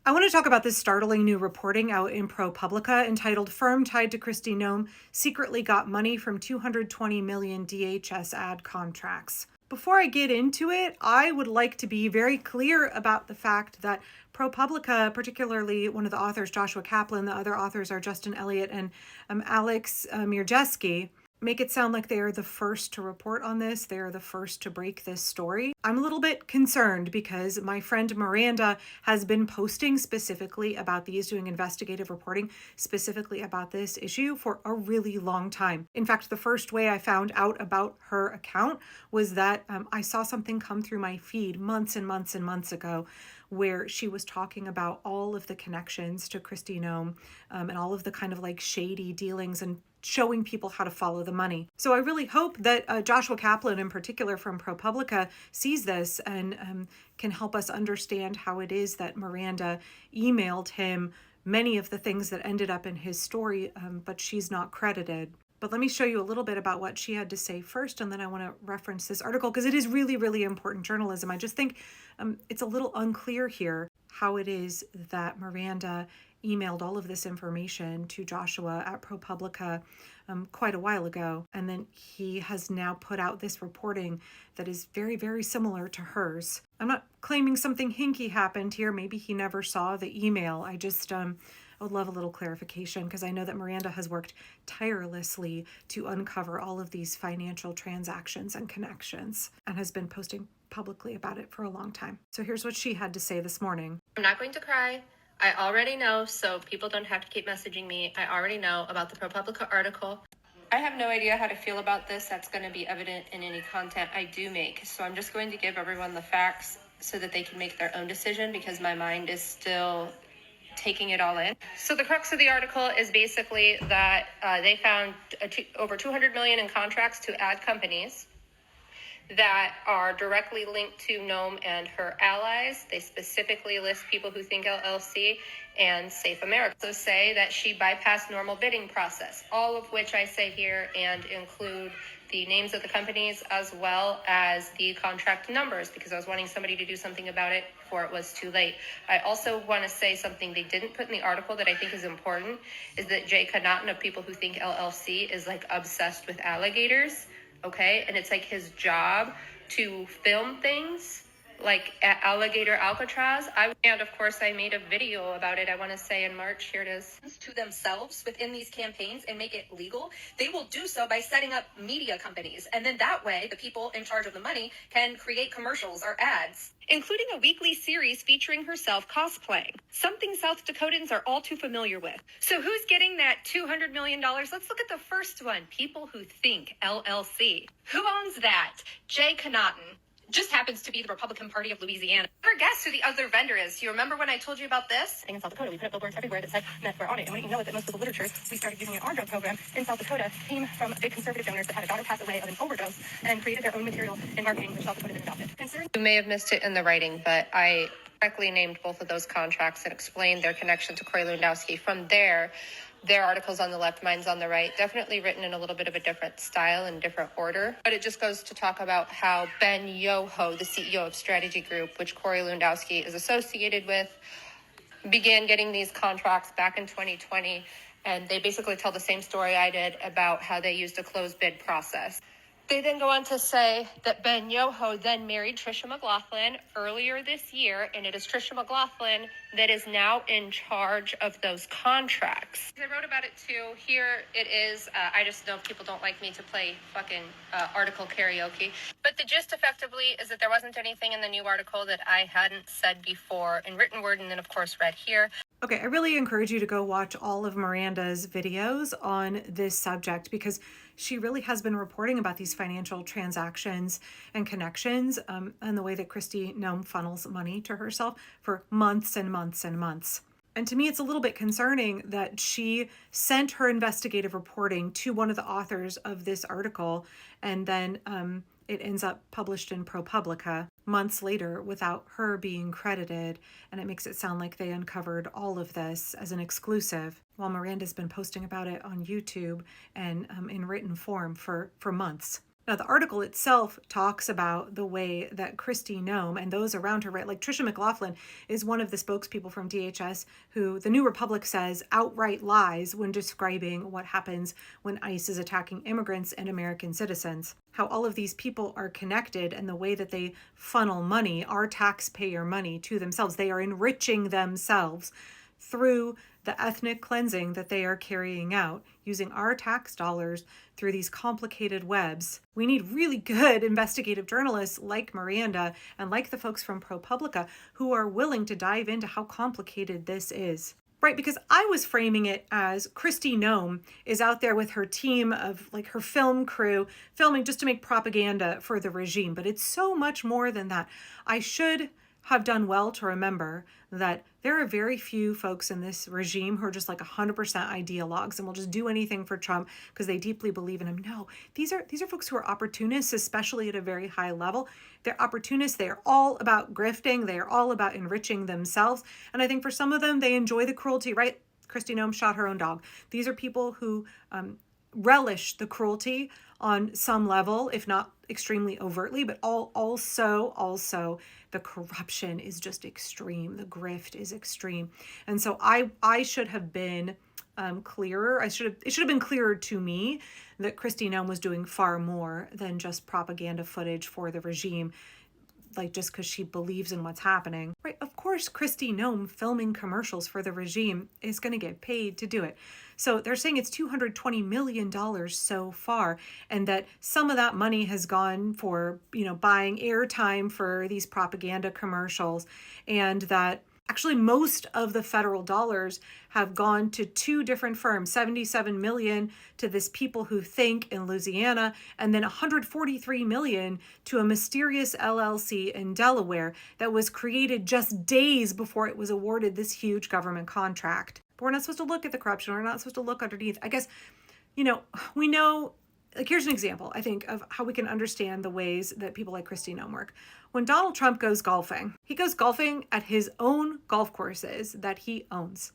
I want to talk about this startling new reporting out in ProPublica entitled "Firm Tied to Kristi Noem Secretly Got Money from 220 Million DHS Ad Contracts." Before I get into it, I would like to be very clear about the fact that ProPublica, particularly one of the authors, Joshua Kaplan, the other authors are Justin Elliott and Alex Mirjeski, make it sound like they are the first to report on this. They are the first to break this story. I'm a little bit concerned because my friend Myranda has been posting specifically about these, doing investigative reporting specifically about this issue for a really long time. In fact, the first way I found out about her account was that I saw something come through my feed months and months and months ago where she was talking about all of the connections to Kristi Noem and all of the kind of like shady dealings and showing people how to follow the money. So I really hope that Joshua Kaplan in particular from ProPublica sees this and can help us understand how it is that Myranda emailed him many of the things that ended up in his story, but she's not credited. But let me show you a little bit about what she had to say first, and then I want to reference this article because it is really, really important journalism. I just think it's a little unclear here how it is that Myranda emailed all of this information to Joshua at ProPublica quite a while ago. And then he has now put out this reporting that is very, very similar to hers. I'm not claiming something hinky happened here. Maybe he never saw the email. I just I would love a little clarification because I know that Myranda has worked tirelessly to uncover all of these financial transactions and connections and has been posting publicly about it for a long time. So here's what she had to say this morning. I'm not going to cry. I already know, so people don't have to keep messaging me. I already know about the ProPublica article. I have no idea how to feel about this. That's going to be evident in any content I do make. So I'm just going to give everyone the facts so that they can make their own decision because my mind is still taking it all in. So the crux of the article is basically that they found over 200 million in contracts to ad companies that are directly linked to Noem and her allies. They specifically list People Who Think LLC and Safe America. So say that she bypassed normal bidding process, all of which I say here and include the names of the companies as well as the contract numbers because I was wanting somebody to do something about it before it was too late. I also want to say something they didn't put in the article that I think is important is that Jay Connaughton of People Who Think LLC is like obsessed with alligators. Okay, and it's like his job to film things like at Alligator Alcatraz. And of course I made a video about it, I want to say in March, here it is. To themselves within these campaigns and make it legal, they will do so by setting up media companies. And then that way, the people in charge of the money can create commercials or ads, including a weekly series featuring herself cosplaying. Something South Dakotans are all too familiar with. So who's getting that $200 million? Let's look at the first one. People Who Think LLC. Who owns that? Jay Connaughton. Just happens to be the Republican Party of Louisiana. Never guess who the other vendor is. Do you remember when I told you about this? In South Dakota, we put up billboards everywhere that said meth for audit. And wouldn't you know it that most of the literature we started using in our drug program in South Dakota came from big conservative donors that had a daughter pass away of an overdose and created their own material in marketing, which South Dakota then adopted. You may have missed it in the writing, but I correctly named both of those contracts and explained their connection to Corey Lewandowski. From there, their articles on the left, mine's on the right, definitely written in a little bit of a different style and different order. But it just goes to talk about how Ben Yoho, the CEO of Strategy Group, which Corey Lewandowski is associated with, began getting these contracts back in 2020. And they basically tell the same story I did about how they used a closed bid process. They then go on to say that Ben Yoho then married Trisha McLaughlin earlier this year, and it is Trisha McLaughlin that is now in charge of those contracts. I wrote about it too. Here it is. I just know people don't like me to play fucking article karaoke. But the gist effectively is that there wasn't anything in the new article that I hadn't said before in written word and then, of course, read here. Okay, I really encourage you to go watch all of Myranda's videos on this subject because she really has been reporting about these financial transactions and connections and the way that Kristi Noem funnels money to herself for months and months and months. And to me, it's a little bit concerning that she sent her investigative reporting to one of the authors of this article and then it ends up published in ProPublica months later without her being credited, and it makes it sound like they uncovered all of this as an exclusive, while Myranda's been posting about it on YouTube and in written form for months. Now, the article itself talks about the way that Kristi Noem and those around her, right? Like Tricia McLaughlin is one of the spokespeople from DHS who the New Republic says outright lies when describing what happens when ICE is attacking immigrants and American citizens. How all of these people are connected and the way that they funnel money, our taxpayer money, to themselves. They are enriching themselves through the ethnic cleansing that they are carrying out using our tax dollars through these complicated webs. We need really good investigative journalists like Myranda and like the folks from ProPublica who are willing to dive into how complicated this is. Right, because I was framing it as Kristi Noem is out there with her team of like her film crew filming just to make propaganda for the regime, but it's so much more than that. I should have done well to remember that there are very few folks in this regime who are just like 100% ideologues and will just do anything for Trump because they deeply believe in him. No, these are folks who are opportunists, especially at a very high level. They're opportunists. They are all about grifting. They are all about enriching themselves. And I think for some of them, they enjoy the cruelty, right? Kristi Noem shot her own dog. These are people who relish the cruelty on some level, if not extremely overtly, but also the corruption is just extreme. The grift is extreme. And so I should have been clearer. It should have been clearer to me that Kristi Noem was doing far more than just propaganda footage for the regime, like just because she believes in what's happening. Right, of course, Kristi Noem filming commercials for the regime is going to get paid to do it. So they're saying it's $220 million so far, and that some of that money has gone for, buying airtime for these propaganda commercials, and that actually most of the federal dollars have gone to two different firms, 77 million to this People Who Think in Louisiana, and then 143 million to a mysterious LLC in Delaware that was created just days before it was awarded this huge government contract. But we're not supposed to look at the corruption. We're not supposed to look underneath. I guess, we know, like, here's an example, I think, of how we can understand the ways that people like Kristi Noem work. When Donald Trump goes golfing, he goes golfing at his own golf courses that he owns.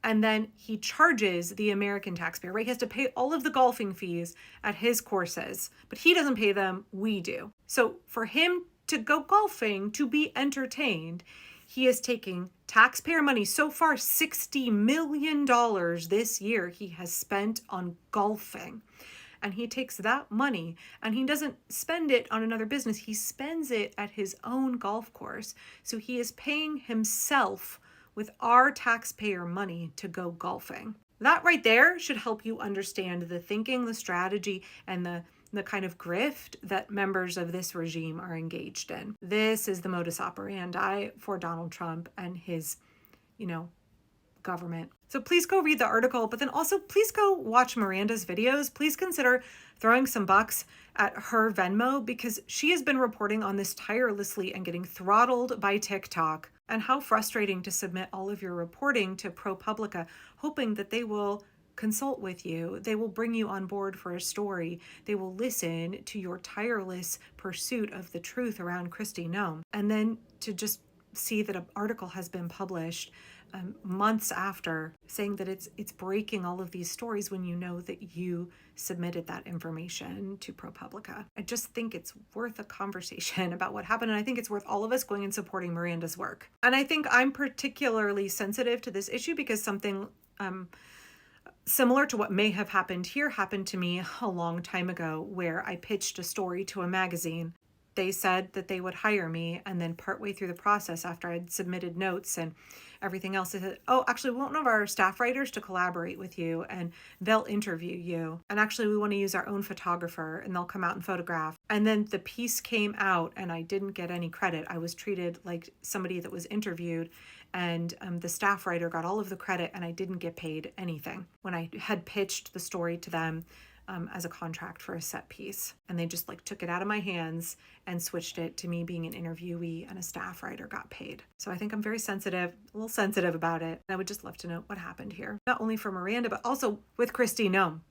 And then he charges the American taxpayer, right? He has to pay all of the golfing fees at his courses, but he doesn't pay them, we do. So for him to go golfing, to be entertained, he is taking taxpayer money. So far, $60 million this year he has spent on golfing. And he takes that money and he doesn't spend it on another business. He spends it at his own golf course. So he is paying himself with our taxpayer money to go golfing. That right there should help you understand the thinking, the strategy, and the kind of grift that members of this regime are engaged in. This is the modus operandi for Donald Trump and his, government. So please go read the article, but then also please go watch Myranda's videos. Please consider throwing some bucks at her Venmo, because she has been reporting on this tirelessly and getting throttled by TikTok. And how frustrating to submit all of your reporting to ProPublica, hoping that they will consult with you. They will bring you on board for a story. They will listen to your tireless pursuit of the truth around Kristi Noem. And then to just see that an article has been published months after, saying that it's breaking all of these stories when you know that you submitted that information to ProPublica. I just think it's worth a conversation about what happened, and I think it's worth all of us going and supporting Myranda's work. And I think I'm particularly sensitive to this issue because something similar to what may have happened here happened to me a long time ago, where I pitched a story to a magazine. They said that they would hire me, and then partway through the process, after I'd submitted notes and everything else, they said, oh, actually, we want one of our staff writers to collaborate with you, and they'll interview you. And actually, we want to use our own photographer, and they'll come out and photograph. And then the piece came out, and I didn't get any credit. I was treated like somebody that was interviewed, and the staff writer got all of the credit, and I didn't get paid anything when I had pitched the story to them as a contract for a set piece. And they just took it out of my hands and switched it to me being an interviewee, and a staff writer got paid. So I think I'm very sensitive, a little sensitive about it. And I would just love to know what happened here. Not only for Myranda, but also with Kristi Noem.